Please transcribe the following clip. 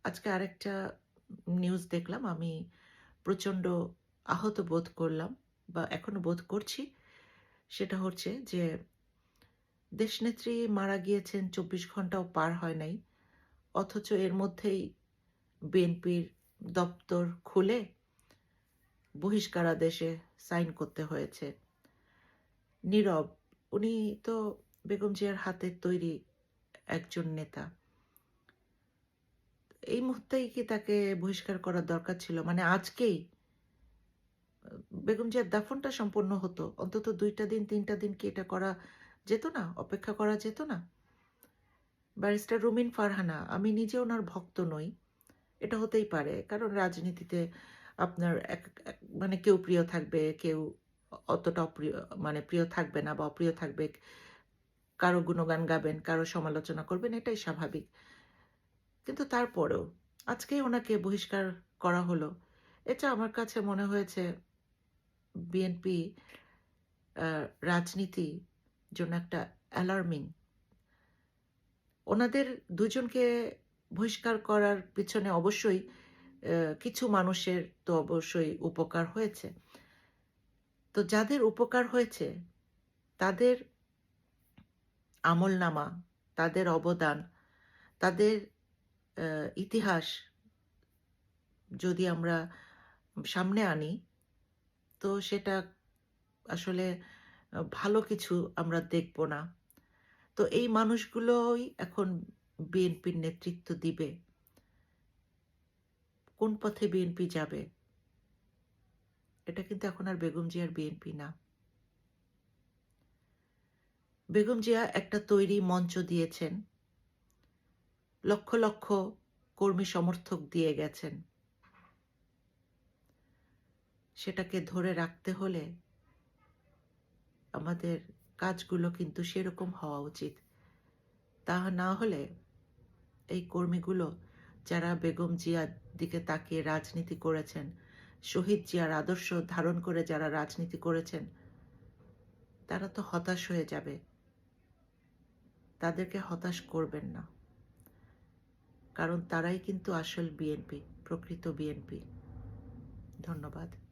আজকে আরেকটা নিউজ দেখলাম। আমি প্রচণ্ড আহত বোধ করলাম বা এখনো বোধ করছি। সেটা হচ্ছে যে দেশনেত্রী মারা গিয়েছেন ২৪ ঘন্টাও পার হয় নাই। অথচ এর মধ্যেই বিএনপির দপ্তর খুলে বহিষ্কারাদেশে সাইন করতে হয়েছে। নীরব। উনি তো বেগম জিয়ার হাতের তৈরি একজন নেতা। এই মুহূর্তেই কি তাকে বহিষ্কার করার দরকার ছিল? মানে আজকেই বেগম জিয়ার দাফনটা সম্পন্ন হতো। অন্তত ২ টা দিন ৩ টা দিন কি এটা করা যেত না? অপেক্ষা করা যেত না? ব্যারিস্টার রুমিন ফারহানা, আমি নিজে উনার ভক্ত নই। এটা হতেই পারে। কারণ রাজনীতিতে আপনার এক এক মানে কেউ প্রিয় থাকবে, কেউ অতটা অপ্রিয় মানে প্রিয় থাকবে না বা অপ্রিয় থাকবে। কারো গুণগান গাবেন, কারো সমালোচনা করবেন, এটাই স্বাভাবিক। কিন্তু তারপরেও আজকেই উনাকে বহিষ্কার করা হলো। এটা আমার কাছে মনে হয়েছে বিএনপি আ রাজনীতির জন্য একটা অ্যালার্মিং। ওনাদের দুজনকে বহিষ্কার করার পিছনে অবশ্যই কিছু মানুষের তো অবশ্যই উপকার হয়েছে। তো যাদের উপকার হয়েছে তাদের আমলনামা, তাদের অবদান, তাদের আ ইতিহাস যদি আমরা সামনে আনি, তো সেটা আসলে ভালো কিছু আমরা দেখব না। তো এই মানুষগুলোই এখন বিএনপির নেতৃত্ব দিবে। কোন পথে বিএনপি যাবে? এটা কিন্তু এখন আর বেগম জিয়ার বিএনপি না। বেগম জিয়া একটা তৈরি মঞ্চ দিয়েছেন। লক্ষ, লক্ষ কর্মী সমর্থক দিয়ে গেছেন। সেটাকে ধরে রাখতে হলে আমাদের কাজগুলো কিন্তু সেরকম হওয়া উচিত। তা না হলে এই কর্মীগুলো যারা বেগম জিয়ার দিকে তাকিয়ে রাজনীতি করেছেন, শহীদ জিয়ার আদর্শ ধারণ করে যারা রাজনীতি করেছেন, তারা তো হতাশ হয়ে যাবে। তাদেরকে হতাশ করবেন না। কারণ তারাই কিন্তু আসল বিএনপি, প্রকৃত বিএনপি। ধন্যবাদ।